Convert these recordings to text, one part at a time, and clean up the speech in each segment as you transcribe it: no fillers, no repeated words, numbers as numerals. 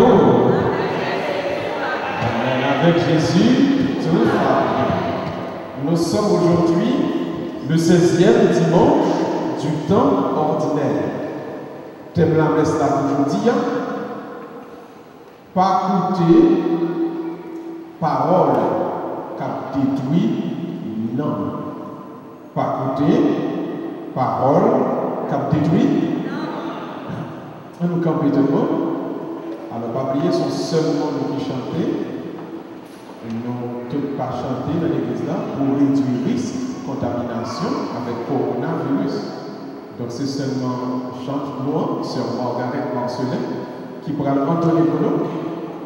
vous. Amen. Avec Jésus, tout va bien. Nous sommes aujourd'hui le 16e dimanche du temps ordinaire. Thème la messe là aujourd'hui, pas écouter parole qui détruit, non. Pas écouter parole qui détruit, non. Nous camper de mots. Alors, pas oublier, sont seulement nous qui chantons. Nous ne pouvons pas chanter dans l'église là pour réduire le risque de contamination avec le coronavirus. Donc, c'est seulement chante-nous sur Margaret Marcelin qui pourra entonner pour nous.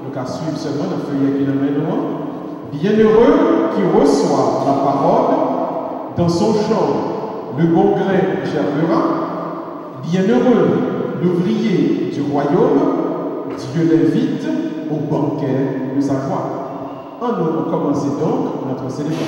Donc, à suivre seulement le feuillet qui nous mène nous. Bienheureux qui reçoit la parole dans son champ, le bon grain germera. Bienheureux l'ouvrier du royaume, Dieu l'invite au banquet de sa joie. Nous commençons donc notre célébration.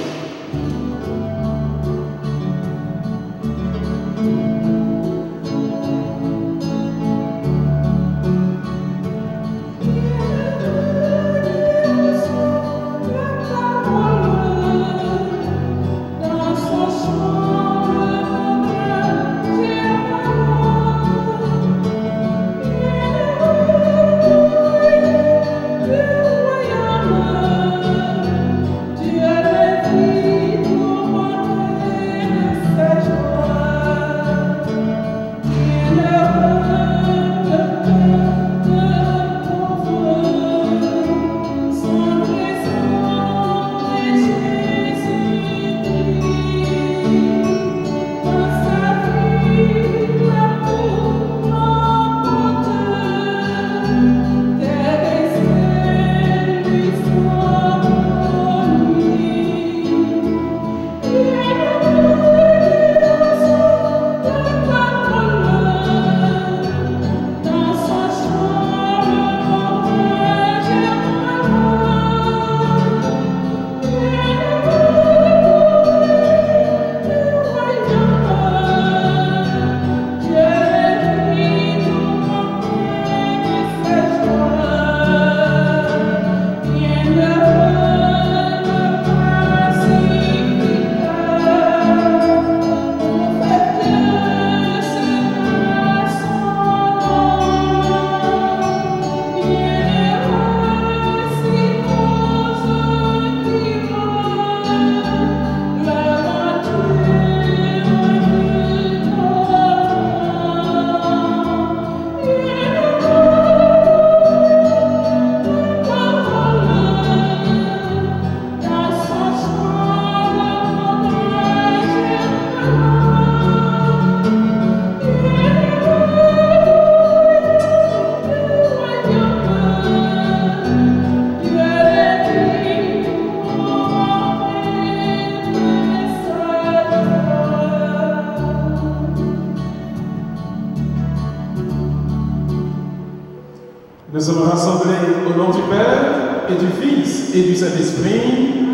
Nous sommes rassemblés au nom du Père et du Fils et du Saint-Esprit.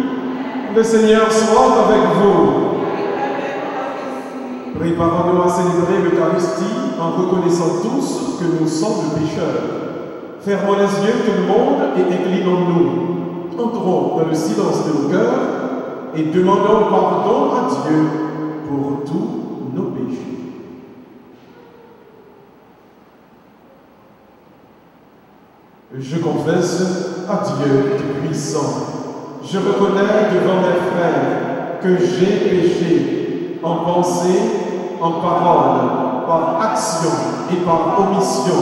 Le Seigneur soit avec vous. Préparons-nous à célébrer l'Eucharistie en reconnaissant tous que nous sommes pécheurs. Fermons les yeux tout le monde et inclinons-nous. Entrons dans le silence de nos cœurs et demandons pardon à Dieu pour tous nos péchés. Je confesse à Dieu Tout-Puissant. Je reconnais devant mes frères que j'ai péché en pensée, en parole, par action et par omission.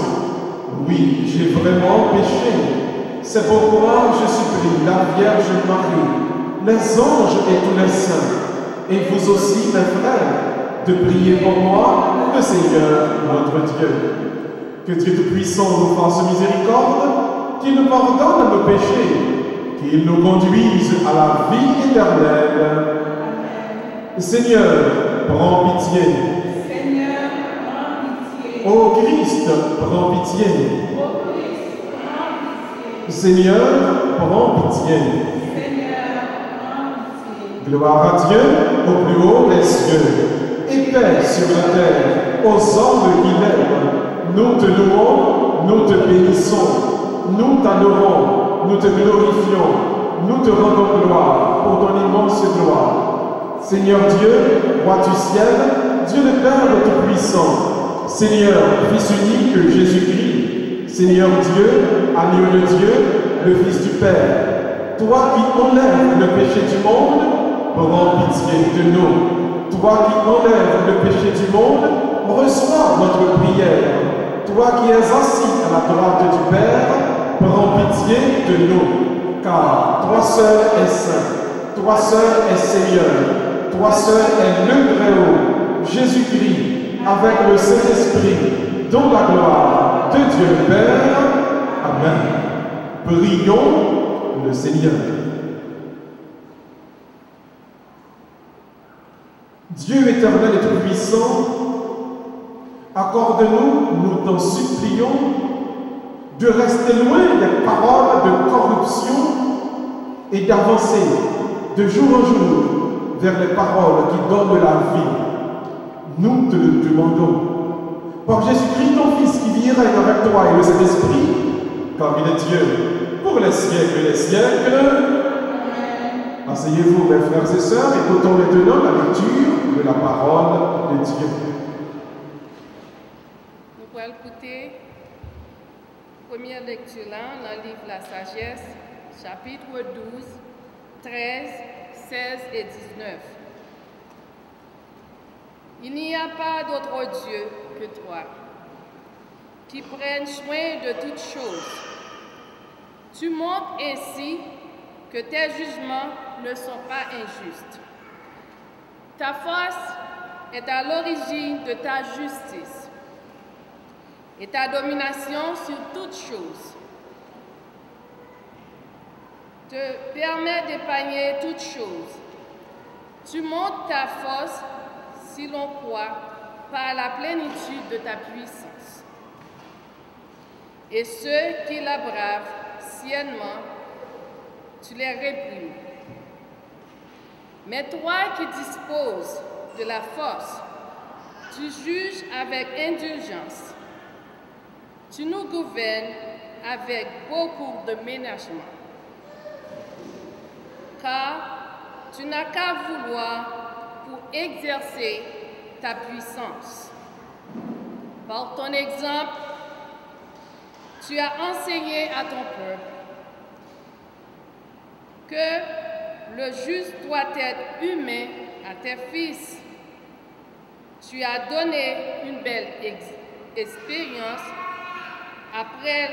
Oui, j'ai vraiment péché. C'est pourquoi je supplie la Vierge Marie, les anges et tous les saints, et vous aussi, mes frères, de prier pour moi, le Seigneur, notre Dieu. Que Dieu Tout-Puissant nous fasse miséricorde, qu'il nous pardonne nos péchés, qu'il nous conduise à la vie éternelle. Seigneur, prends pitié. Seigneur, prends pitié. Ô Christ, prends pitié. Ô Christ, prends pitié. Seigneur, prends pitié. Seigneur, prends pitié. Gloire à Dieu au plus haut des cieux, et paix sur la terre aux hommes qui l'aiment. Nous te louons, nous te bénissons. nous t'adorons, nous te glorifions, nous te rendons gloire pour ton immense gloire. Seigneur Dieu, roi du ciel, Dieu le Père Tout-Puissant, Seigneur, Fils unique Jésus-Christ, Seigneur Dieu, agneau de Dieu, le Fils du Père, toi qui enlèves le péché du monde, prends pitié de nous. Toi qui enlèves le péché du monde, reçois notre prière. Toi qui es assis à la droite du Père, prends pitié de nous. Car toi seul es saint, toi seul es Seigneur, toi seul es le Très-Haut, Jésus-Christ, avec le Saint-Esprit, dont la gloire de Dieu le Père. Amen. Prions le Seigneur. Dieu éternel et tout-puissant, accorde-nous, nous t'en supplions, de rester loin des paroles de corruption et d'avancer de jour en jour vers les paroles qui donnent la vie. Nous te le demandons. Par Jésus-Christ, ton Fils, qui vit et règne avec toi et le Saint-Esprit, car il est Dieu, pour les siècles et les siècles. Asseyez-vous, mes frères et sœurs, écoutons maintenant la lecture de la parole de Dieu. Nous allons écouter la première lecture dans le livre La Sagesse, chapitre 12, 13, 16 et 19. Il n'y a pas d'autre Dieu que toi, qui prenne soin de toutes choses. Tu montres ainsi que tes jugements ne sont pas injustes. Ta force est à l'origine de ta justice et ta domination sur toutes choses te permet d'épargner toutes choses. Tu montres ta force si l'on croit par la plénitude de ta puissance. Et ceux qui la bravent sciemment, tu les réprimes. Mais toi qui disposes de la force, tu juges avec indulgence. Tu nous gouvernes avec beaucoup de ménagement. Car tu n'as qu'à vouloir pour exercer ta puissance. Par ton exemple, tu as enseigné à ton peuple que le juste doit être humain à tes fils. Tu as donné une belle expérience. Après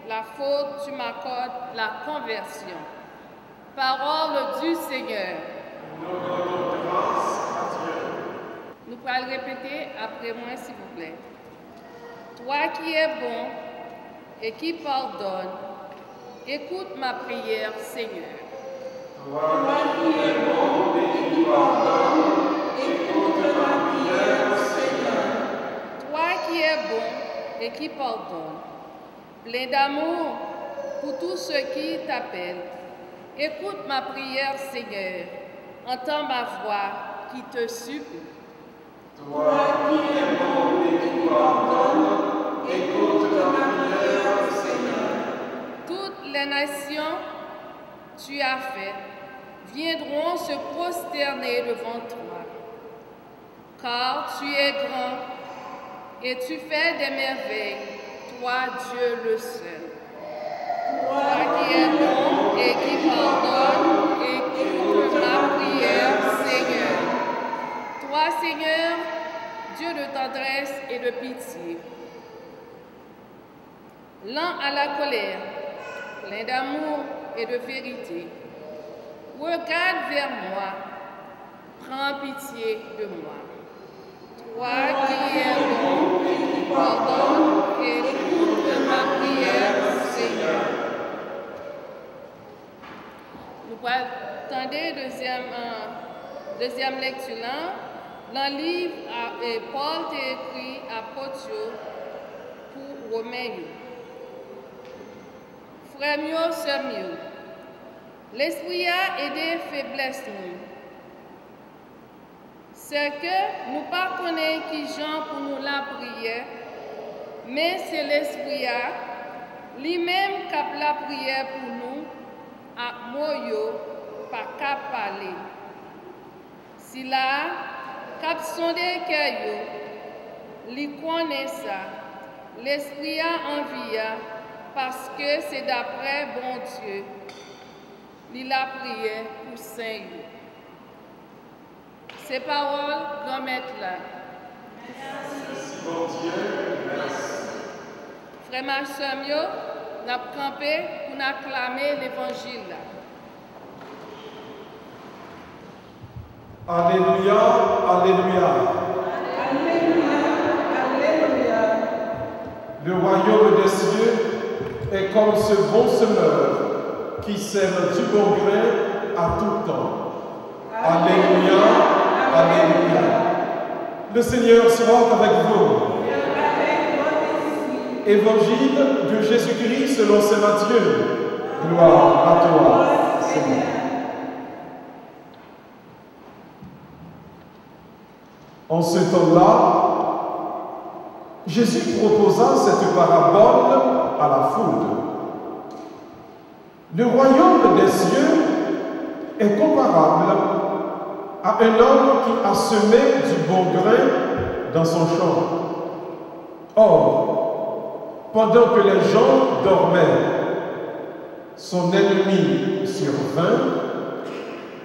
la faute, tu m'accordes la conversion. Parole du Seigneur. Nous rendons grâce à Dieu. Nous allons répéter après moi, s'il vous plaît. Toi qui es bon et qui pardonne, écoute ma prière, Seigneur. Toi qui es bon et qui pardonne, écoute ma prière, Seigneur. Toi qui es bon et qui pardonne, plein d'amour pour tous ceux qui t'appellent, écoute ma prière, Seigneur. Entends ma voix qui te supplie. Toi qui es bon et qui pardonne, écoute ma prière, Seigneur. Toutes les nations tu as fait viendront se prosterner devant toi, car tu es grand et tu fais des merveilles, toi Dieu le seul. Toi qui es bon et qui pardonne, écoute ma prière, Seigneur. Toi, Seigneur, Dieu de tendresse et de pitié, lent à la colère, plein d'amour et de vérité, regarde vers moi, prends pitié de moi. Toi qui es bon et qui pardonne, écoute ma prière, Seigneur. Nous attendons deuxième lecture dans le livre Paul a écrit à Potio pour Romains. Frères mieux, sœurs mieux, l'Esprit a aidé faiblesse nous. C'est que nous ne connaissons qui Jean pour nous la prière, mais c'est l'Esprit a Lui-même cap la prière pour nous, à moyo, pas cap parler. Si là, cap sondé que yo, li connaît ça, l'esprit a envie parce que c'est d'après bon Dieu, li la prière pour Saint. Ces paroles, grand maître là. Merci bon Dieu, merci. Frère Marchamio, n'a campé pour acclamer l'évangile là. Alléluia, alléluia. Alléluia, alléluia. Le royaume des cieux est comme ce bon semeur qui sème du bon grain à tout temps. Alléluia, alléluia. Le Seigneur soit avec vous. Évangile de Jésus-Christ selon saint Matthieu. Gloire à toi, Seigneur. En ce temps-là, Jésus proposa cette parabole à la foule. Le royaume des cieux est comparable à un homme qui a semé du bon grain dans son champ. Or, pendant que les gens dormaient, son ennemi survint,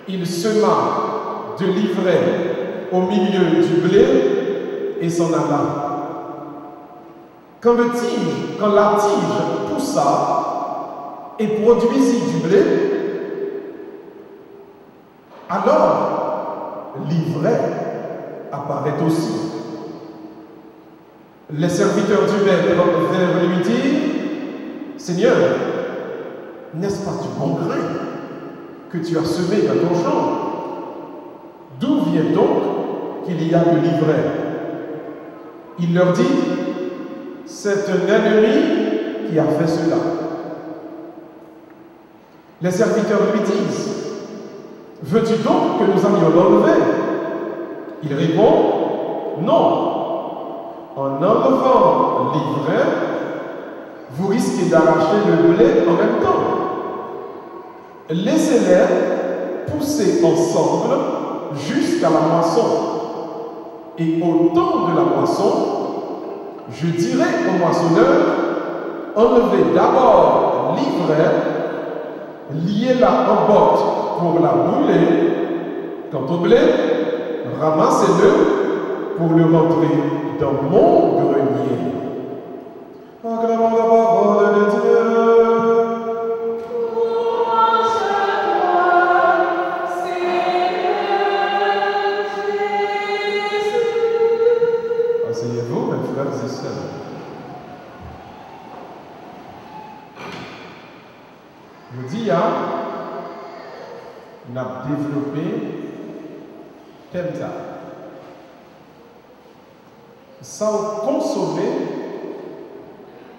il sema de l'ivraie au milieu du blé et s'en alla. Quand la tige poussa et produisit du blé, alors l'ivraie apparaît aussi. Les serviteurs du maître vinrent lui dire: Seigneur, n'est-ce pas du bon grain que tu as semé dans ton champ? D'où vient donc qu'il y a de l'ivraie? Il leur dit: c'est un ennemi qui a fait cela. Les serviteurs lui disent: veux-tu donc que nous allions l'enlever? Il répond: non. En enlevant l'ivraie, vous risquez d'arracher le blé en même temps. Laissez-les pousser ensemble jusqu'à la moisson. Et au temps de la moisson, je dirai au moissonneur: enlevez d'abord l'ivraie, liez-la en botte pour la brûler. Quant au blé, ramassez-le pour le rentrer dans mon grenier. Acclamons la parole de Dieu. Asseyez-vous, mes frères et sœurs. Je dis, on a développé thème ça. Ça consommer,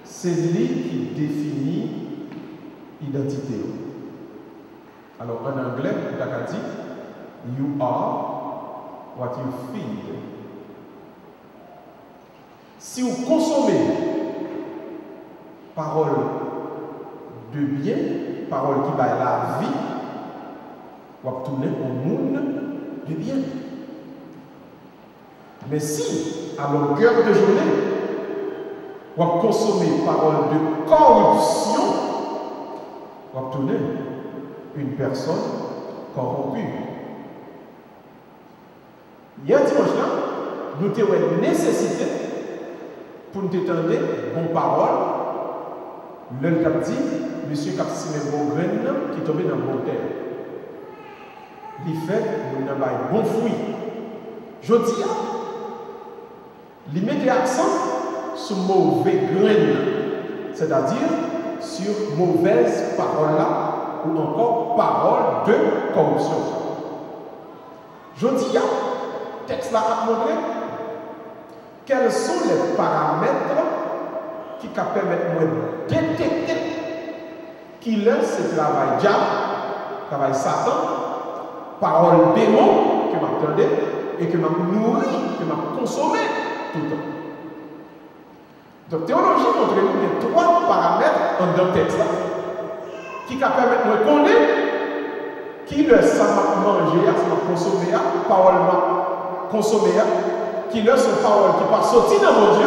c'est lui qui définit l'identité. Alors en anglais, on a dit: you are what you feed. Si vous consommez parole de bien, parole qui va la vie, vous allez tourner au monde de bien. Mais si, à longueur de journée, vous allez consommer parole de corruption, vous allez tourner une personne corrompue. Hier dimanche là, nous avons une nécessité pour nous étendre bonne parole. Le cap dit, monsieur cap simé bon grain qui tombe dans bon terre. Il fait nous n'avons pas bon fruit. Je dis, il met l'accent sur mauvais grain, c'est-à-dire sur mauvaise parole là, ou encore parole de corruption. Je dis, le texte là a montré quels sont les paramètres qui permettent de détecter qui laisse ce travail diable, travail Satan, parole démon que m'attendais et que m'a nourri, que m'a consommé tout le temps. Donc, théologie montre nous les trois paramètres en deux textes qui permettent de connaître qui le sang manger, consommer, parole consommer, qui leur sont paroles qui pas sortir dans mon Dieu,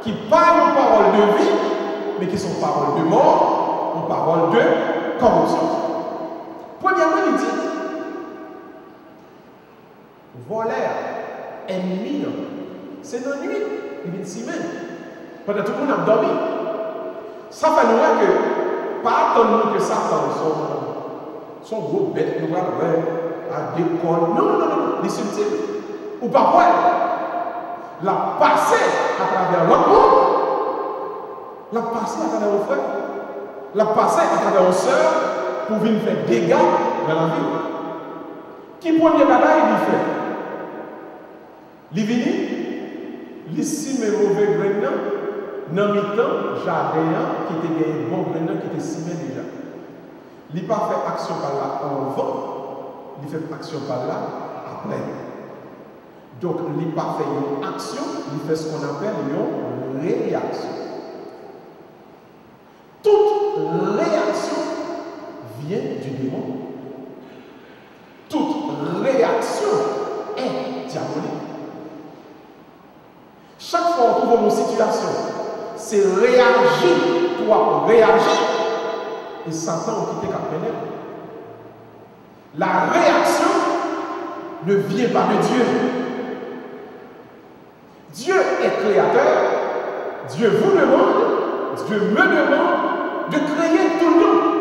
qui parlent aux paroles de vie, mais qui sont paroles de mort ou paroles de corruption. Premièrement, il dit voleur, ennemi, c'est dans la nuit, il vient de s'y mettre. Pendant tout le monde a dormi. Ça fait nous voir que, pas attendre que Satan, son gros bête, nous va à décolle. Non, il est subtil. Ou pas quoi? La passer à travers l'autre monde, la passer à travers vos frères, la passer à travers vos soeurs pour venir faire dégâts dans la vie. Qui premier bagaille il fait? Il vient, il sime mauvais grain dans le temps, jardin qui était gagné bon grain qui était simé déjà. Il n'a pas fait action par là avant, il fait action par là après. Donc, il n'a pas fait une action, il fait ce qu'on appelle une réaction. Toute réaction vient du démon. Toute réaction est diabolique. Chaque fois qu'on trouve une situation, c'est réagir, toi réagir, et Satan a quitté Capénel. La réaction ne vient pas de Dieu. Dieu est créateur, Dieu vous demande, Dieu me demande de créer tout le temps.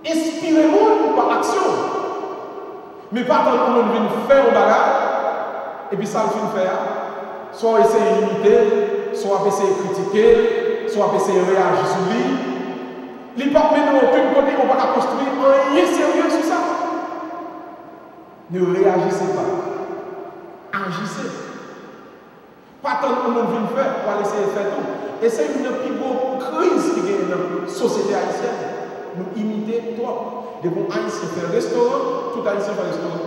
Inspirez-vous par action. Mais pas tant que nous venons faire un bagage, et puis ça le fait faire. Soit essayer d'imiter, soit essayer de critiquer, soit essayer de réagir sur lui. Les papes maintenant, aucun côté, on ne va pas construire rien sérieux sur ça. Ne réagissez pas. Agissez. Pas tant que nous venons faire, on va essayer de faire tout. Et c'est une plus grosse crise qui est dans la société haïtienne. Nous imiter toi. Des bons haïtiens faire restaurant, tout haïtien fait restaurant.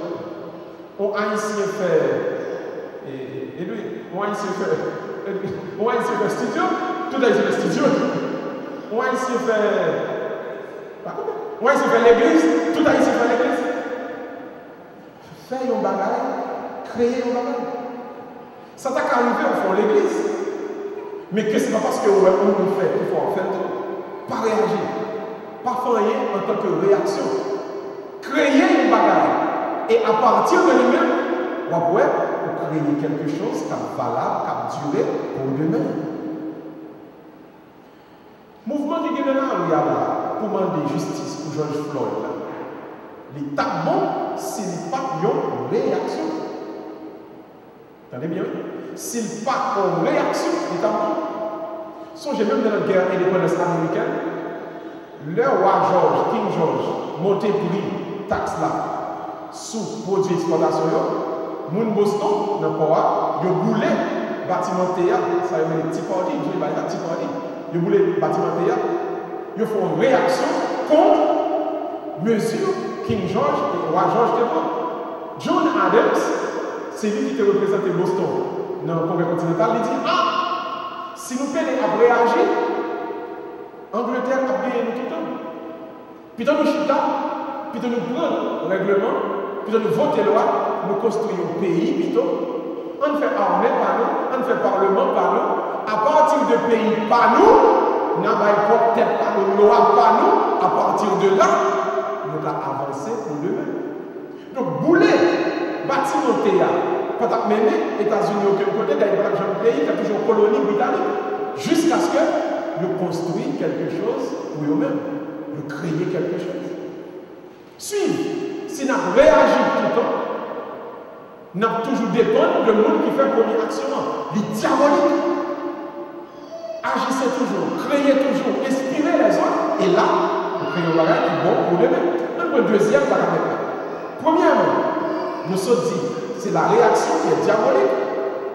On haïtien fait. Et lui, on haïtien fait studio, tout haïtien fait studio. On haïtien fait l'église, tout haïtien fait l'église. Faire un bagage, créer un bagage. Ça t'a arrivé au fond de l'église. Mais que ce n'est pas parce qu'on le fait qu'il faut en faire tout. Pas réagir. Pas faire rien en tant que réaction. Créer une bagage. Et à partir de lui-même, on va créer quelque chose qui est valable, qui a duré pour demain. Mouvement qui est là, pour demander justice pour George Floyd. L'État bon s'il n'y a pas une réaction. Attendez bien? S'il n'y a pas une réaction, l'État bon. Songez même dans la guerre indépendance américaine, le roi George, King George, monté prix, taxe là, sous produit d'exploitation, moun Boston, dans le port, ils ont boulé bâtiment théâtre, ça veut dire petit parti, ils ont petit parti. Ils ont boulé bâtiment théâtre, ils font une réaction contre mesure King George et roi George devant. John Adams, c'est lui qui était représenté Boston dans le Congrès continental, il dit ah, si nous pouvons réagir, Angleterre a gagné nous tout le temps. Puis nous chita, puis nous prenons le règlement, puis nous votons loi, nous construisons un pays, plutôt. On fait armée par nous, on fait parlement par nous. À partir de pays par nous, nous avons tête par nous, loi par nous. À partir de là, nous avons avancé pour demain. Donc, bouler, bâtiment théâtre, quand on mené les États-Unis au côté, d'ailleurs, un pays qui a toujours colonie britannique, jusqu'à ce que nous construisons quelque chose pour eux-mêmes, nous créer quelque chose. Suivre, si nous réagissons tout le temps, nous toujours dépendre de monde qui fait première action. Les diaboliques. Agissez toujours, créez toujours, inspirez les autres. Et là, vous créez un bagage qui est bon pour demain. Donc, le deuxième paramètre. Premièrement, nous sommes dit, c'est la réaction qui est diabolique.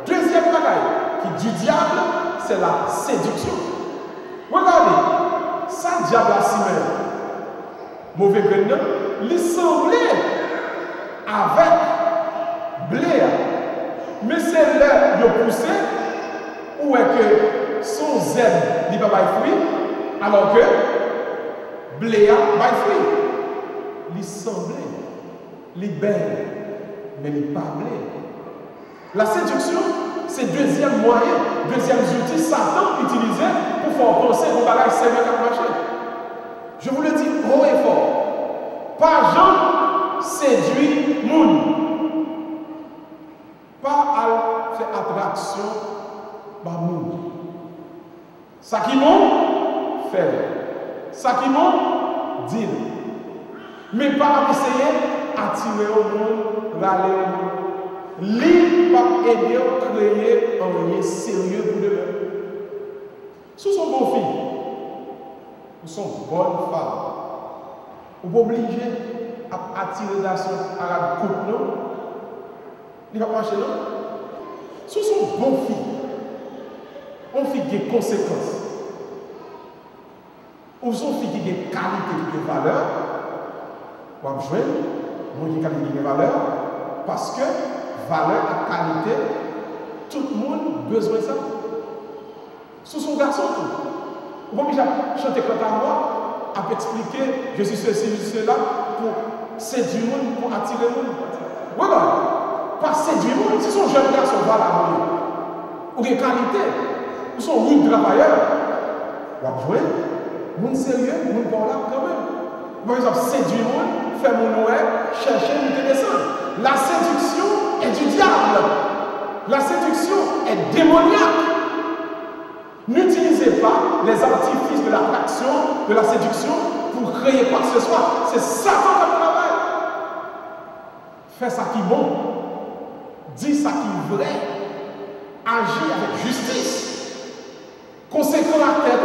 Deuxième bagage, qui est du diable, c'est la séduction. Regardez, ça, diable à si même. Mauvais grain, il semblait avec blé. Mais c'est là, il poussé, Ou est que son zèbre il va pas fruit, alors que blé a pas fruit. Il semblait, il belle, mais il pas blé. La séduction, c'est deuxième moyen, deuxième outil Satan utilisé pour faire penser qu'on va sérieux à marcher. Je vous le dis haut et fort. Pas Jean séduit moun. Pas à faire attraction par moun. Ça qui monte, fait. Ça qui monte, dit. Mais pas essayer d'attirer au monde, râler au monde. Lui va aider à créer un lien sérieux pour demain. Si vous êtes bon fille, vous êtes bonne femme, vous êtes obligé à attirer la nation à la coupe, non? Il va marcher, non? Si vous êtes bon fille, on fait des conséquences. Ou sont filles qui ont des qualités, des valeurs, vous avez joué, vous avez des qualités, des valeurs, parce que valeur et qualité, tout le monde a besoin de ça. Sous son garçon, tout. Vous pouvez chanter quant à moi, à expliquer, je suis ceci, je suis cela, pour séduire le monde, pour attirer le monde. Voilà, pas séduire le monde. Si son jeune garçon va là, ou des qualités, ou son rude travailleur, vous avez joué, monde sérieux, monde bon là quand même. Par exemple, séduire le monde, faire mon ouais, chercher, nous descendre. La séduction est du diable. La séduction est démoniaque. N'utilisez pas les artifices de l'attraction, de la séduction pour créer quoi que ce soit. C'est Satan qui travaille. Fais ça qui est bon. Dis ça qui est vrai. Agis avec justice. Conséquent à tête.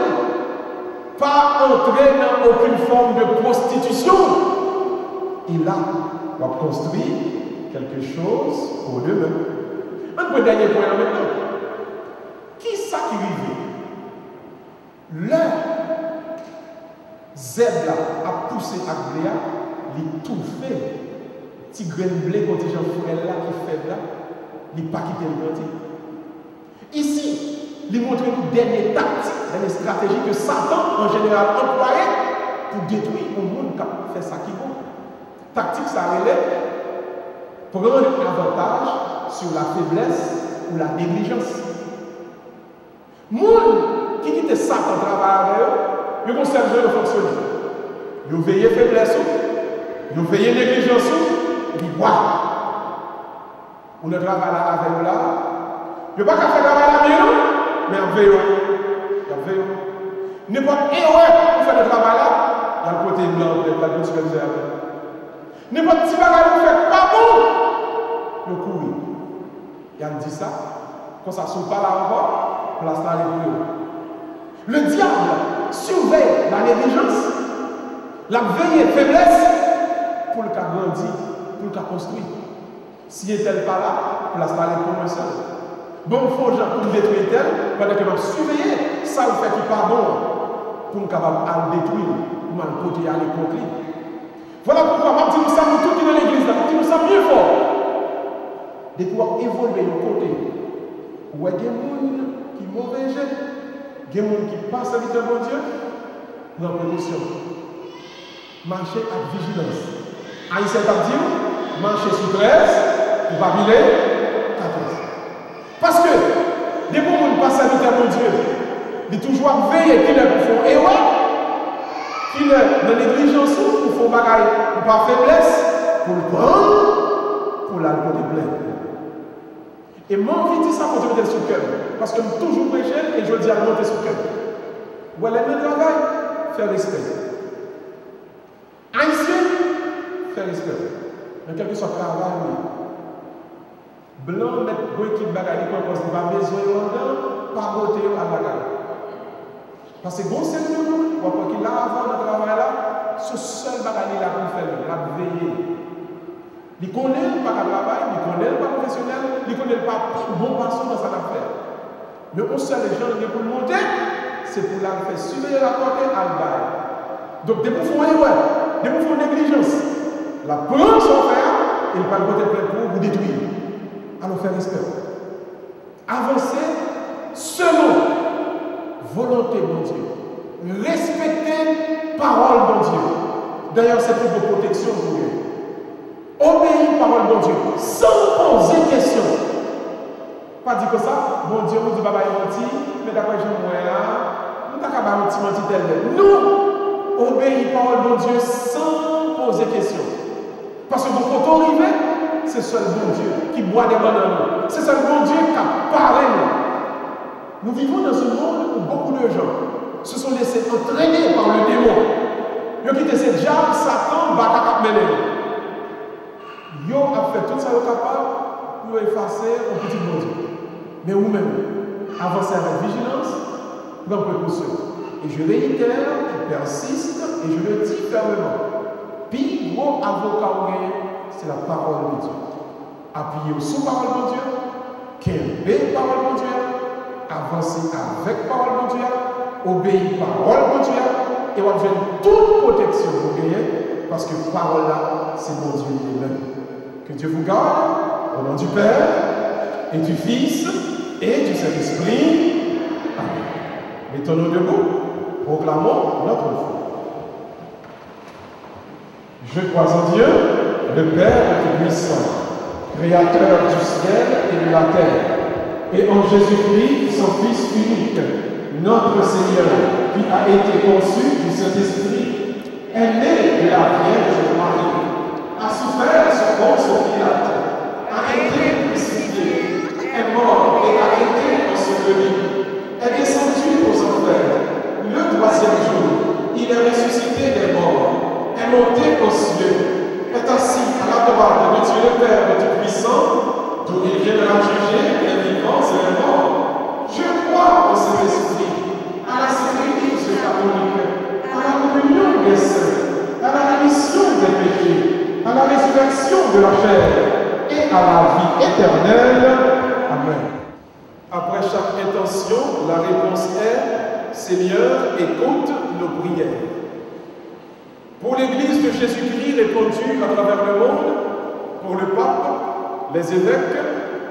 Pas entrer dans aucune forme de prostitution. Et là, on va construire quelque chose pour demain. Un dernier point maintenant. Qui ça qui arrive? Le zèbre a poussé à Bléa, il tout fait. Petit grain de blé, quand Jean Fourel là qui fait là, il n'a pas quitté le grand. Ici, il montre une dernière tactique, une stratégie que Satan en général employait pour détruire le monde qui a fait ça qui est bon. Tactique, ça relève prendre avantage sur la faiblesse ou la négligence. Moun qui quitte Satan travail avec eux, ils vont servir de fonctionner. Ils veillent faiblesse, ils veillent négligence, ils boivent. On ne travaille là avec eux là. Ils ne peuvent pas faire travail là bien, mais en veillant. N'importe qui pour faire le travail là, il y a le côté blanc, il y a le côté superviseur. N'importe qui bagage fait pas bon, le courir. Il a dit ça, quand ça ne saute pas là encore, place là les Le diable surveille la négligence, la veille faiblesse pour le cas grandir, pour le cas construire. Si il n'est pas là, place là les promotions. Bon, il faut pour détruire tel, pendant que nous surveiller, ça le fait qui n'est pas bon, pour nous capable de détruire, pour nous côté aller contre lui. Voilà pourquoi, même si nous sommes tous dans l'église, nous sommes mieux forts de pouvoir évoluer de côté. Où il y a des gens qui sont mauvais, il y a des gens qui passent à l'éternel bon Dieu, dans la précaution. Marcher avec vigilance. Haïtien t'a dit, marcher sous 13, pour pas viler 14. Parce que, des gens qui passent à l'éternel bon Dieu, ils toujours veiller qu'ils ne font erreur, qu'ils ne négligence pour faire bagaille, pour pas faiblesse, pour le prendre, pour la côté plein. Et moi, je dis ça pour te mettre sur le cœur. Parce que je toujours prêché et je dis à monter sur le cœur. Voilà le travail, faire respect. Haïtien, faire respect. Mais quel que soit le travail, blanc, mettre une équipe bagaille, parce qu'il va besoin de pas voter à la bagaille. Parce que bon, c'est le monde, ou qu'il a avant le travail là, ce seul bagaille là pour faire, la veiller. Il connaît pas le travail, il connaît pas le professionnel, il connaît pas bon passant dans sa affaire. Mais on sait les gens qui pour le monter, c'est pour la faire surveiller la portée à le bail. Donc, des fois, des fois, négligence. La prendre son frère, il va le côté plein pour vous détruire. Alors, faire respect. Avancer selon volonté, mon Dieu. Respecter parole, mon Dieu. D'ailleurs, c'est pour vos protections, mon Dieu. Obéir parole, mon Dieu, sans poser question. Pas dit que ça, mon Dieu, vous dites, papa, il menti, mais d'accord, je me nous t'as menti tel. Nous, obéir parole, mon Dieu, sans poser question. Parce que quand on arrive, c'est seul bon Dieu qui boit des mains dans nous. C'est seul bon Dieu qui a parlé nous. Nous vivons dans un monde où beaucoup de gens se sont laissés entraîner par le démon. Ils ont quitté ces diables, Satan, Bakakap Mené. Ils ont fait tout ça capable pour effacer un petit bon Dieu. Mais vous-même, avancez avec vigilance, dans précaution. Et je réitère, je persiste et je le dis fermement. Puis, gros avocat, c'est la parole de Dieu. Appuyez sous parole de Dieu, qu'aimer parole de Dieu, avancer avec parole de Dieu, obéir parole de Dieu, et on fait toute protection pour gagner, parce que parole là, c'est mon Dieu lui-même. Que Dieu vous garde, au nom du Père, et du Fils, et du Saint-Esprit. Amen. Mettons-nous debout, proclamons notre foi. Je crois en Dieu, le Père Tout-Puissant, Créateur du ciel et de la terre, et en Jésus-Christ, son Fils unique, notre Seigneur, qui a été conçu du Saint-Esprit, est né de la Vierge Marie, a souffert sous Ponce Pilate, a été crucifié, est mort et a été enseveli, est descendu aux enfers. Le troisième jour, il est ressuscité des morts, est monté aux cieux, est assis à la droite de Dieu le Père Tout-Puissant, d'où il viendra juger les vivants et les morts. Je crois au Saint-Esprit, à la Sainte Église catholique, à la communion des saints, à la rémission des péchés, à la résurrection de la chair et à la vie éternelle. Amen. Après chaque intention, la réponse est: Seigneur, écoute nos prières. Pour l'Église de Jésus-Christ répandue à travers le monde, pour le pape, les évêques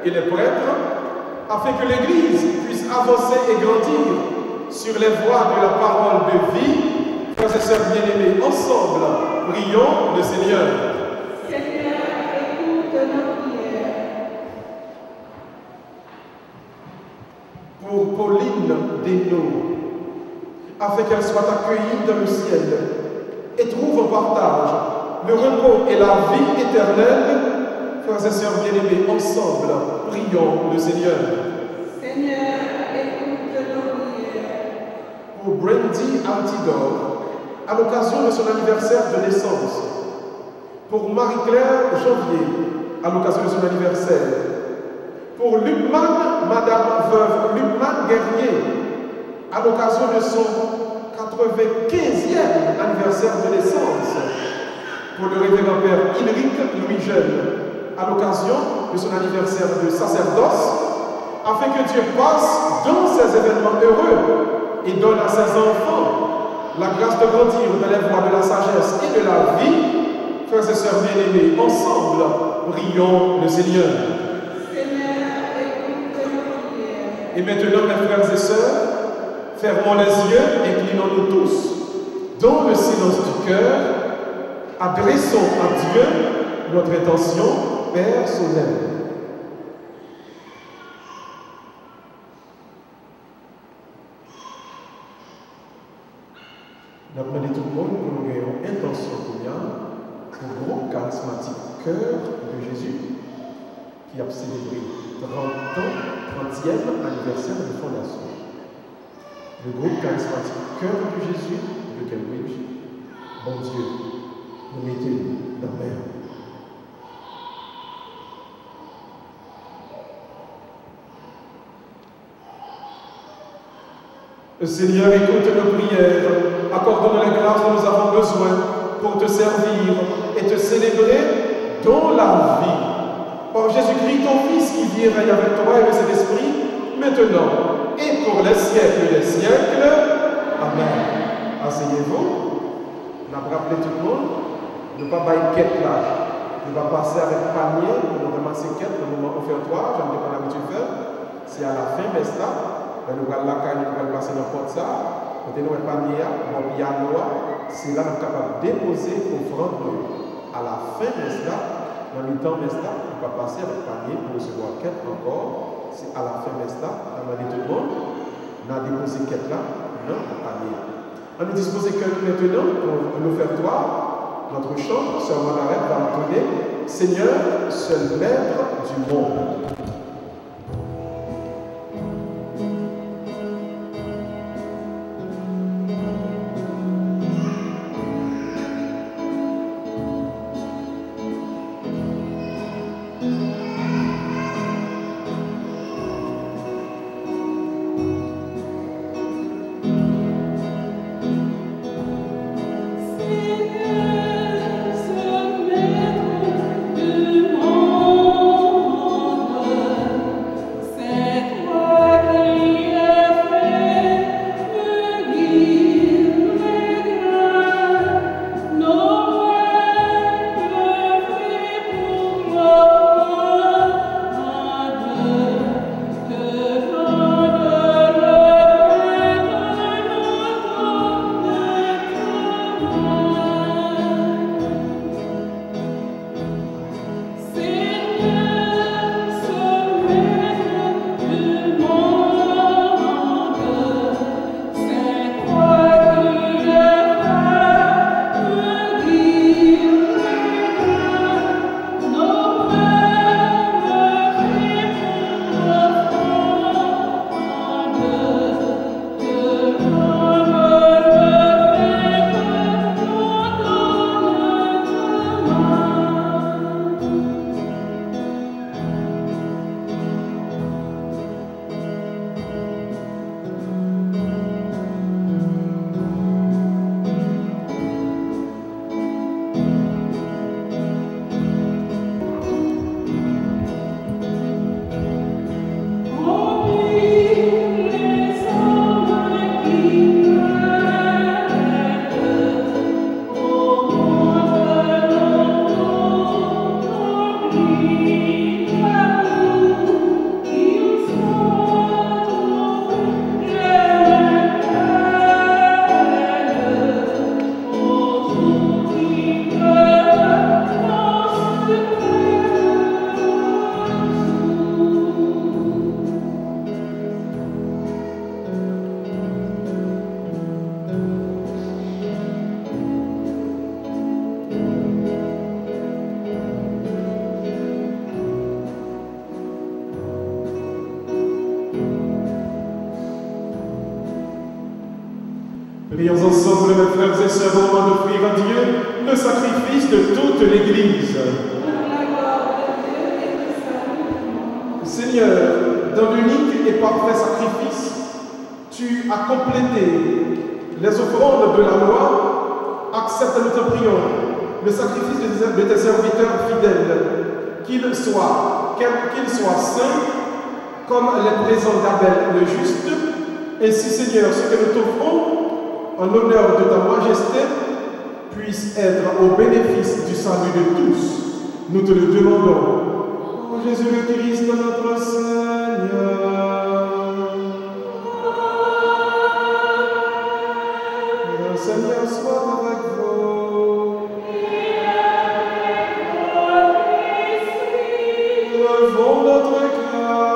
et les prêtres, afin que l'Église puisse avancer et grandir sur les voies de la parole de vie, frères et sœurs bien-aimés, ensemble, prions le Seigneur. Seigneur, écoute nos prières. Pour Pauline Desnaux, afin qu'elle soit accueillie dans le ciel et trouve en partage le repos et la vie éternelle, frères et sœurs bien-aimés, ensemble, prions le Seigneur. Seigneur, écoute nos prières. Pour Brandy Altidore, à l'occasion de son anniversaire de naissance. Pour Marie-Claire Janvier, à l'occasion de son anniversaire. Pour Lukman, Madame Veuve Lukman Guerrier, à l'occasion de son 95e anniversaire de naissance. Pour le révérend Père Ulrich Louis Jeune, à l'occasion de son anniversaire de sacerdoce, afin que Dieu passe dans ces événements heureux et donne à ses enfants la grâce de grandir dans les voies de la sagesse et de la vie. Frères et sœurs bien-aimés, ensemble, prions le Seigneur. Seigneur, écoute nos prières. Et maintenant, mes frères et sœurs, fermons les yeux et inclinons-nous tous dans le silence du cœur. Adressons à Dieu notre intention personnelle. Nous avons demandé tout le monde pour nous ayons intention pour le groupe charismatique Cœur de Jésus qui a célébré 30e anniversaire de fondation. Le groupe charismatique Cœur de Jésus de Cambridge. Bon Dieu, nous mettez dans l'air. Seigneur, écoute nos prières, accorde-nous les grâces dont nous avons besoin pour te servir et te célébrer dans la vie. Par Jésus-Christ, ton Fils qui vit et règne avec toi et le Saint-Esprit, maintenant et pour les siècles des siècles. Amen. Asseyez-vous. On a rappelé tout le monde, ne pas bailler quête là. On va passer avec panier pour nous ramasser quête au moment offertoire, j'aime bien qu'on a l'habitude de faire. C'est à la fin, mais ça. nous allons la caille, nous allons passer dans le porte ça, quand nous avons panier, mon piano, c'est là nous sommes capables de déposer l'offrande à la fin de cela. Dans le temps de cela, on va passer avec le panier pour recevoir quête encore. C'est à la fin de cela, on va dire tout le monde, on a déposé quête là dans le panier. On nous dispose que maintenant pour l'offertoire, notre chant, Sœur Margaret va entonner Seigneur, seul maître du monde. Prions ensemble, mes frères et sœurs, au moment d'offrir à Dieu le sacrifice de toute l'Église. Seigneur, dans l'unique et parfait sacrifice, tu as complété les offrandes de la loi. Accepte, nous te prions, le sacrifice de tes serviteurs fidèles, qu'ils soient saints, comme les présents d'Abel le juste. Ainsi, Seigneur, ce que nous t'offrons, en l'honneur de ta majesté, puisse être au bénéfice du salut de tous. Nous te le demandons. Ô Jésus le Christ, notre Seigneur. Le Seigneur soit avec vous. Levons notre cœur.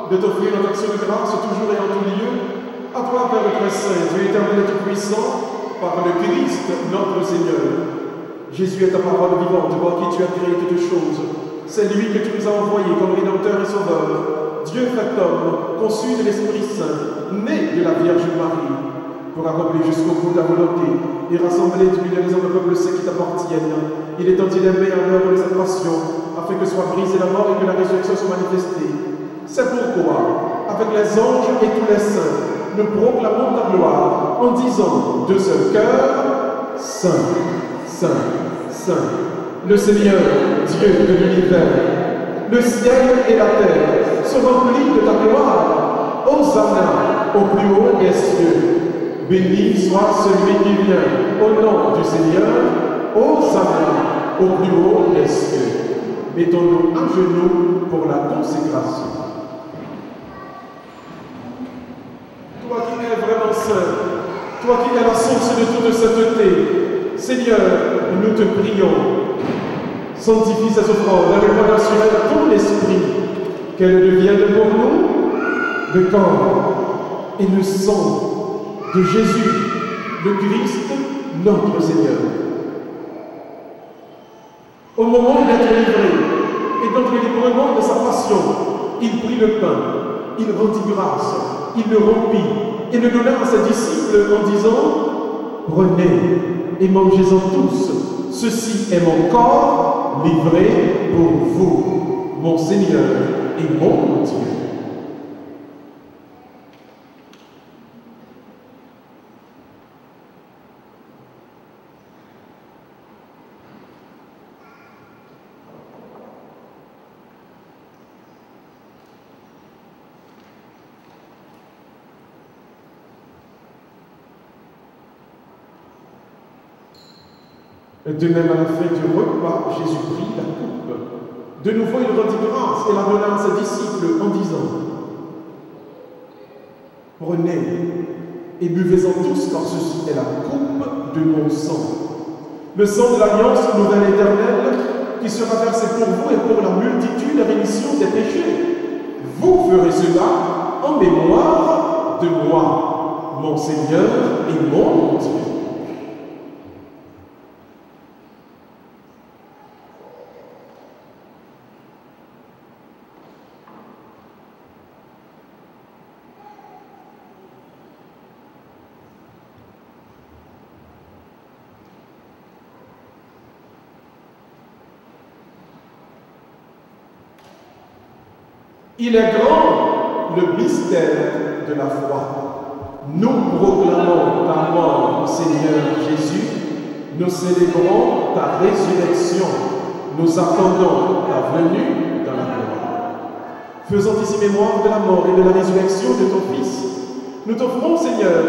De t'offrir notre action de grâce toujours et en tout lieu, à toi, Père très saint, Dieu éternel et tout-puissant, par le Christ, notre Seigneur. Jésus est ta parole vivante, par qui tu as créé toutes choses. C'est lui que tu nous as envoyé comme Rédempteur et Sauveur, Dieu fait homme, conçu de l'Esprit Saint, né de la Vierge Marie, pour accomplir jusqu'au bout ta volonté et rassembler du milieu des hommes de peuple saint qui t'appartiennent. Il est tenté d'aimer en l'heure de sa passion, afin que soit brisée la mort et que la résurrection soit manifestée. C'est pourquoi, avec les anges et tous les saints, nous proclamons ta gloire en disant de ce cœur, Saint, Saint, Saint, le Seigneur, Dieu de l'univers. Le ciel et la terre sont remplis de ta gloire. Hosanna au plus haut des cieux. Béni soit celui qui vient au nom du Seigneur. Hosanna au plus haut des cieux. Mettons-nous à genoux pour la consécration. Toi qui es vraiment saint, toi qui es la source de toute sainteté, Seigneur, nous te prions. Sanctifie ces offrandes, répandant sur elles ton esprit, qu'elles deviennent pour nous le corps et le sang de Jésus, le Christ, notre Seigneur. Au moment d'être livré et d'entrer librement de sa passion, il prit le pain, il rendit grâce, il le rompit et le donna à ses disciples en disant: prenez et mangez-en tous, ceci est mon corps livré pour vous, mon Seigneur et mon Dieu. De même, à la fin du repas, Jésus prit la coupe. De nouveau, il rendit grâce et la donna à ses disciples en disant: prenez et buvez-en tous, car ceci est la coupe de mon sang. Le sang de l'alliance nouvelle éternelle qui sera versé pour vous et pour la multitude à rémission des péchés. Vous ferez cela en mémoire de moi, mon Seigneur et mon Dieu. Il est grand le mystère de la foi. Nous proclamons ta mort, Seigneur Jésus. Nous célébrons ta résurrection. Nous attendons ta venue dans la gloire. Faisons ici mémoire de la mort et de la résurrection de ton Fils. Nous t'offrons, Seigneur,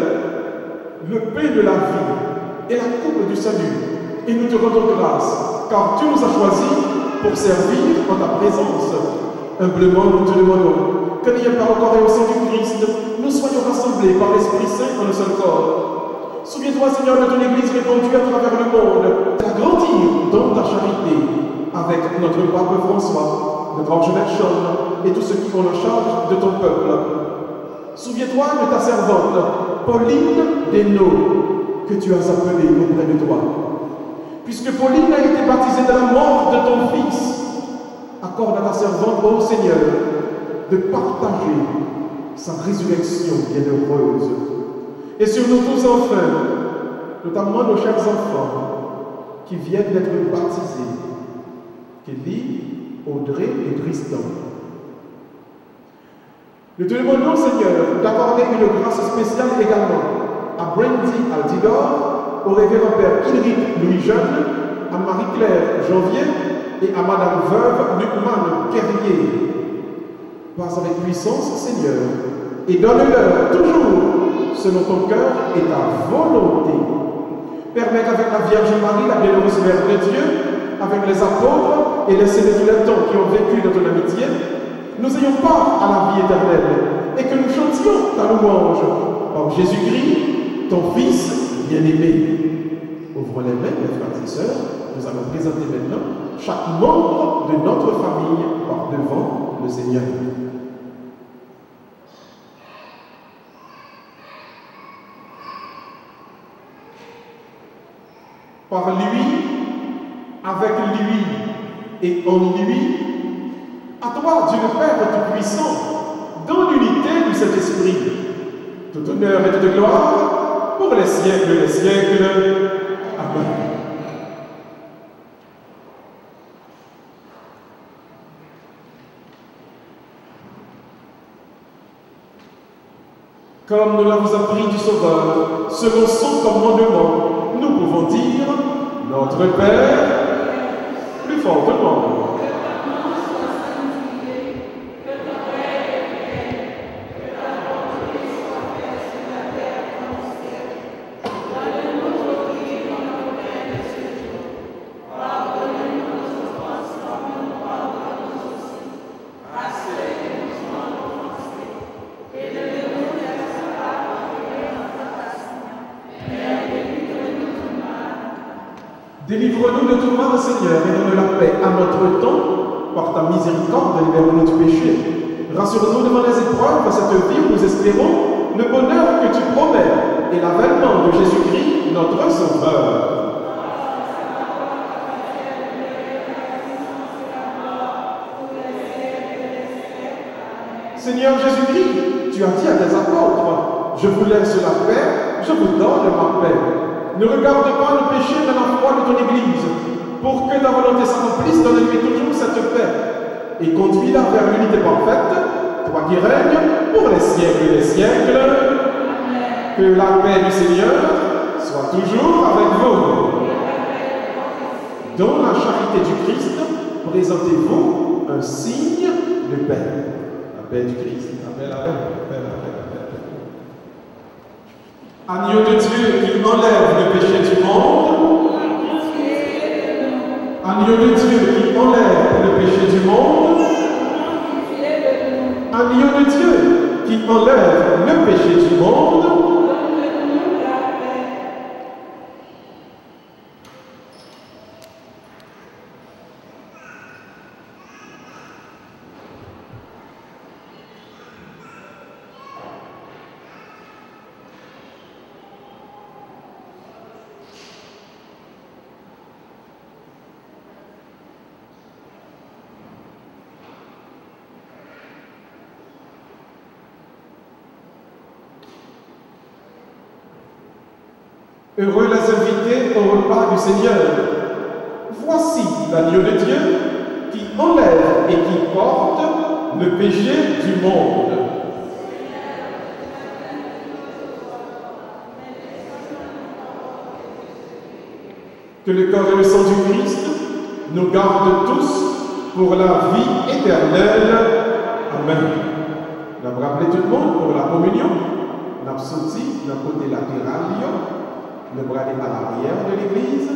le pain de la vie et la coupe du salut. Et nous te rendons grâce, car tu nous as choisis pour servir en ta présence. Humblement, nous te demandons que n'ayant pas encore et au sein du Christ, nous soyons rassemblés par l'Esprit Saint en un seul corps. Souviens-toi, Seigneur, de ton Église répandue à travers le monde, d'agrandir dans ta charité avec notre pape François, notre archevêque Sean et tous ceux qui ont la charge de ton peuple. Souviens-toi de ta servante, Pauline Desnaux, que tu as appelée auprès de toi. Puisque Pauline a été baptisée de la mort de ton Fils, accorde à ta servante, ô Seigneur, de partager sa résurrection bienheureuse. Et sur nous tous enfin, notamment nos chers enfants qui viennent d'être baptisés, Kelly, Audrey et Tristan. Nous te demandons, Seigneur, d'accorder une grâce spéciale également à Brandy Altidor, au révérend Père Ulrich Louis-Jeune, à Marie-Claire Janvier et à Madame Veuve Lucman Kerrier. Passe avec puissance, Seigneur, et donne-leur toujours selon ton cœur et ta volonté. Permets qu'avec la Vierge Marie, la bienheureuse Mère de Dieu, avec les apôtres et les saints de tous les temps qui ont vécu dans ton amitié, nous ayons part à la vie éternelle et que nous chantions ta louange par Jésus-Christ, ton Fils bien-aimé. Ouvrons les mains, mes frères et sœurs. Nous allons présenter maintenant chaque membre de notre famille par devant le Seigneur. Par lui, avec lui et en lui, à toi, Dieu le Père Tout-Puissant, dans l'unité du Saint-Esprit, tout honneur et toute gloire pour les siècles des siècles. Amen. Comme nous l'avons appris du Sauveur, selon son commandement, nous pouvons dire Notre Père, plus fortement. Que ton nom soit sanctifié, que ton règne Délivre-nous de tout mal, Seigneur, et donne la paix à notre temps. Par ta miséricorde, libère-nous du péché. Rassure-nous devant les épreuves de cette vie où nous espérons le bonheur que tu promets et l'avènement de Jésus-Christ, notre Sauveur. Seigneur Jésus-Christ, tu as dit à tes apôtres, je vous laisse la paix, je vous donne ma paix. Ne regarde pas le péché de la foi de ton Église, pour que ta volonté s'accomplisse, donne-lui toujours cette paix. Et conduis-la vers l'unité parfaite, toi qui règnes pour les siècles des siècles. Amen. Que la paix du Seigneur soit toujours avec vous. Dans la charité du Christ, présentez-vous un signe de paix. La paix du Christ, la paix, la paix, la paix, la paix, la paix. Agneau de Dieu qui enlève le péché du monde. Agneau de Dieu qui enlève le péché du monde. Agneau de Dieu qui enlève le péché du monde. Heureux les invités au repas du Seigneur. Voici l'agneau de Dieu qui enlève et qui porte le péché du monde. Que le corps et le sang du Christ nous gardent tous pour la vie éternelle. Amen. Nous avons rappelé tout le monde pour la communion. Nous avons sorti d'un côté latéral. Le bras est à l'arrière de l'église.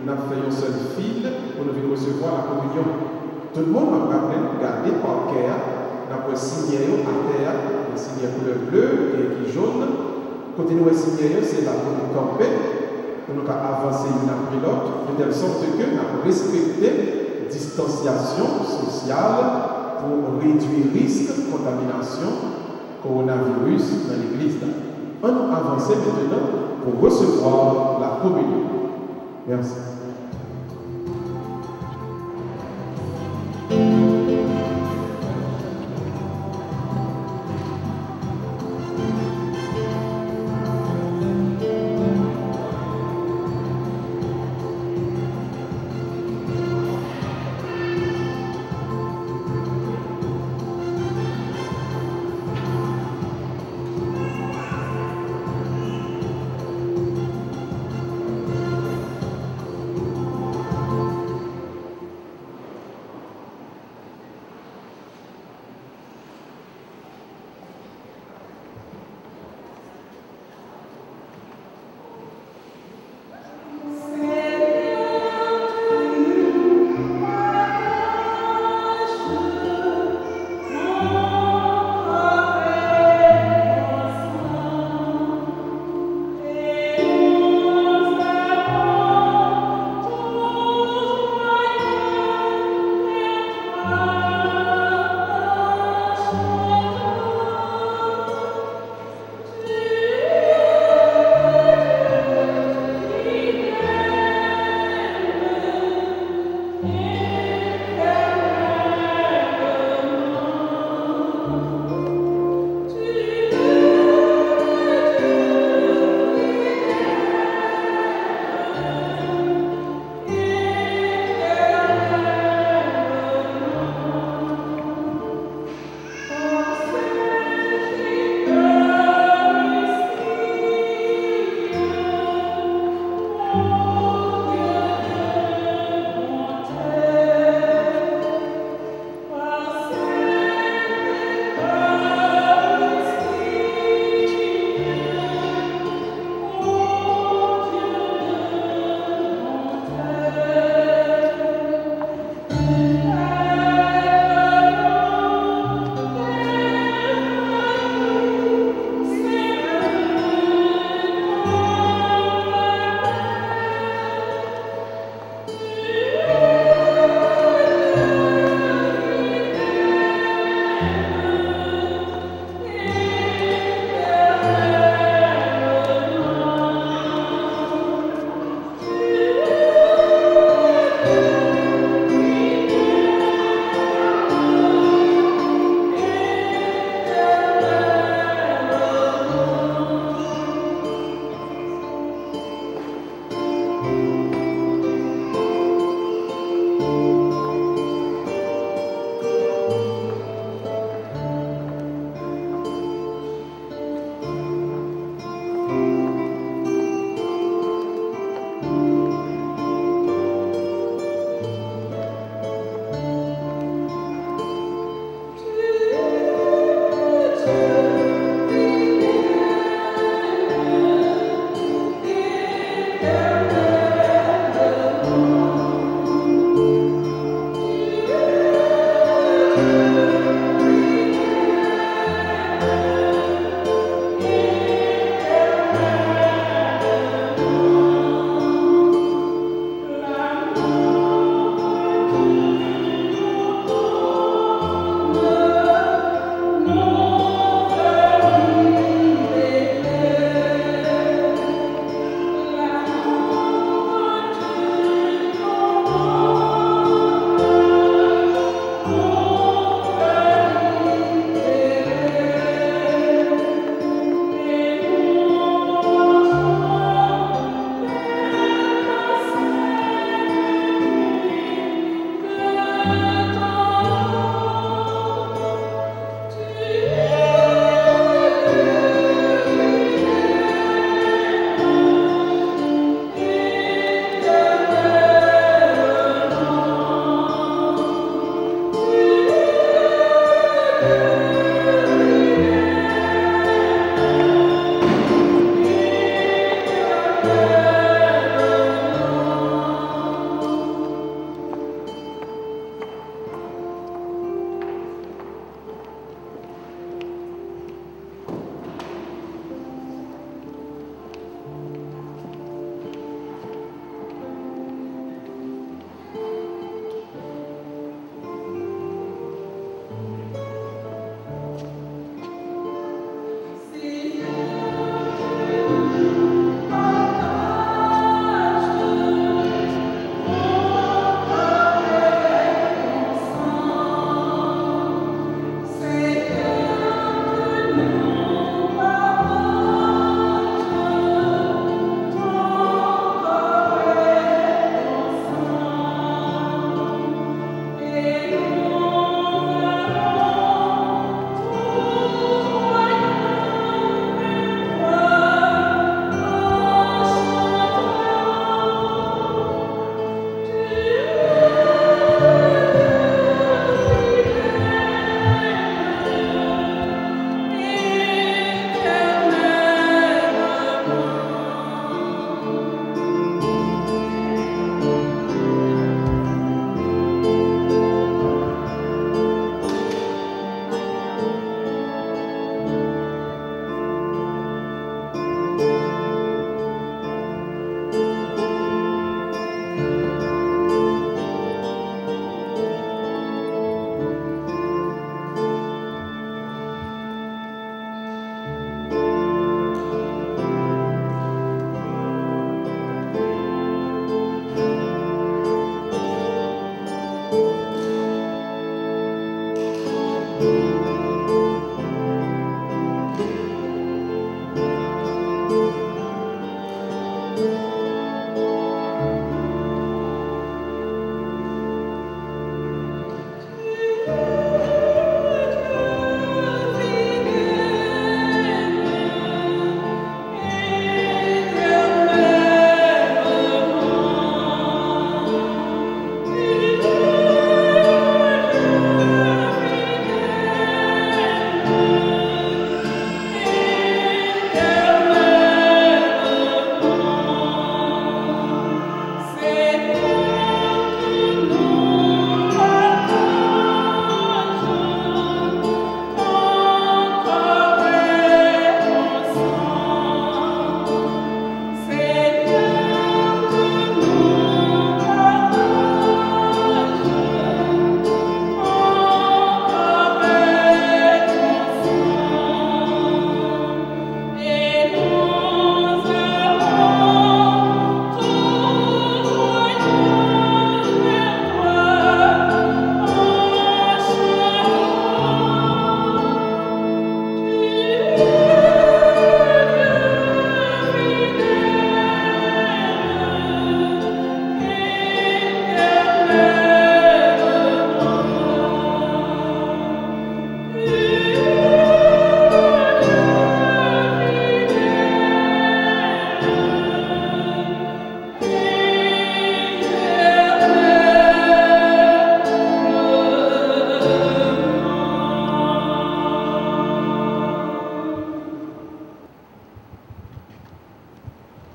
Nous avons fait un seul fil pour nous recevoir la communion. Tout le monde va rappelé, garder par cœur. Nous avons signé à terre, un signe couleur bleue et qui jaune. Côté nous signé, c'est là pour nous camper, pour nous avancer l'une après l'autre, de telle sorte que nous avons respecté distanciation sociale pour réduire le risque de contamination coronavirus dans l'église. On va avancer maintenant pour recevoir la communion. Merci.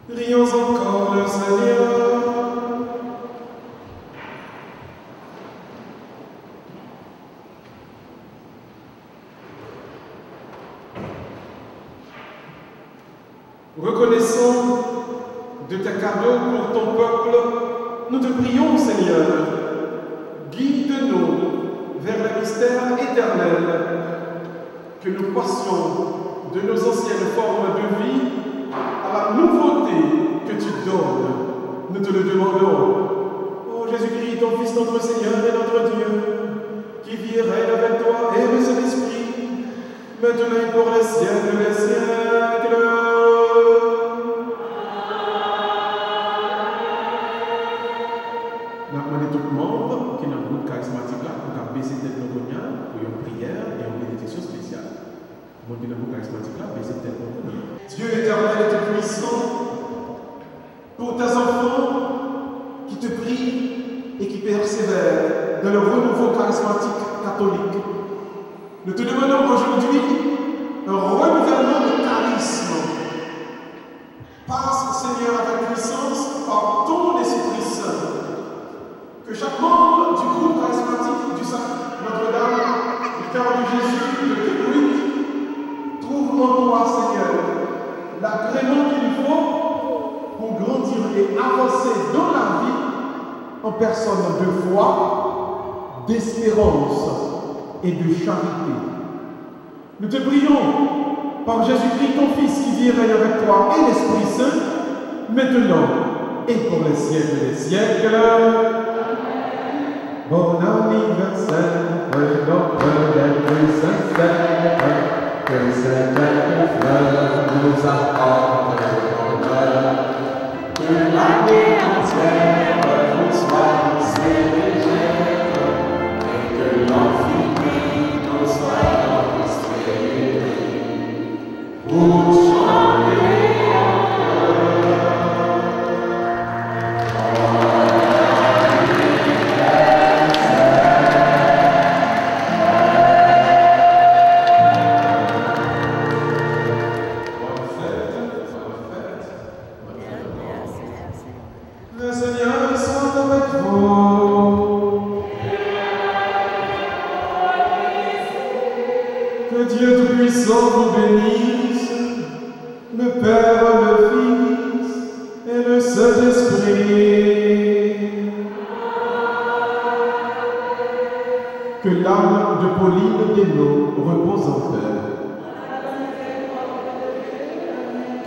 Prions encore le Seigneur. Reconnaissant de tes cadeaux pour ton peuple, nous te prions, Seigneur. Guide-nous vers le mystère éternel, que nous passions de nos anciennes formes de vie à la nouveauté que tu donnes. Nous te le demandons. Oh Jésus-Christ, ton Fils, notre Seigneur et notre Dieu, qui vit et règne avec toi et le Saint-Esprit, maintenant et pour les siècles des siècles. Nous demandons tout le monde qui est dans le groupe charismatique là pour baisser tête pour une prière et une bénédiction spéciale. Moi qui est dans le groupe charismatique là, baisser tête pour Dieu éternel et tout-puissant, pour tes enfants qui te prient et qui persévèrent dans le renouveau charismatique catholique, nous te demandons aujourd'hui un renouvellement de charisme. Passe, Seigneur, avec puissance par ton Esprit Saint. Que chaque membre du groupe charismatique du Saint Notre-Dame, du cœur de Jésus, de Québec, trouve en toi, Seigneur, l'agrément qu'il faut pour grandir et avancer dans la vie en personne de foi, d'espérance et de charité. Nous te prions par Jésus-Christ, ton Fils, qui vit et règne avec toi et l'Esprit Saint, maintenant et pour les siècles des siècles. Bon anniversaire, notre des plus sincères, que cette belle fleur nous apporte bonheur. Que l'année entière vous soit si légère, et que l'infini nous soit prospéré. Pour chanter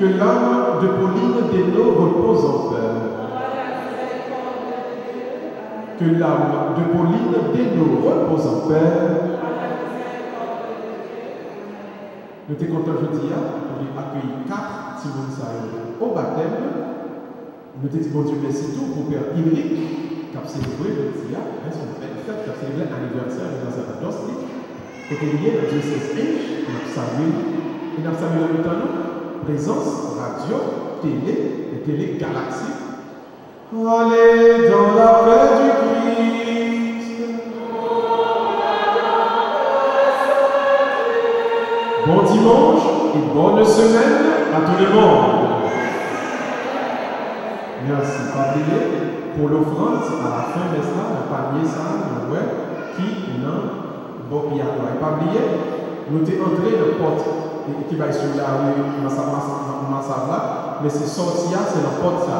que l'âme de Pauline Desnos repose en paix. Que l'âme de Pauline Desnos repose en paix. Nous sommes contents aujourd'hui pour accueillir 4 Simon au baptême. Nous te disons, bon Dieu, merci tout pour Père Imric, qui a célébré le dia, son belle fête, qui a célébré l'anniversaire de sa danse. Côté lié dans Dieu 16 inch, nous avons salué, et nous avons salué le temps, présence, radio, télé, et télé galaxie. Allez dans la paix du Christ. Bon dimanche et bonne semaine à tout le monde. Merci. Pas oublier pour l'offrande à la fin de ça, le panier ça, le web qui n'a bon piano. Et pas oublier, nous t'es entré dans la porte qui va sur la rue Massavla, mais c'est sorti, c'est la porte ça.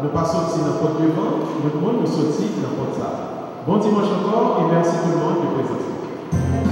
Ne pas sortir dans la porte devant, le monde nous sortit dans la porte ça. Bon dimanche encore et merci tout le monde de présenter.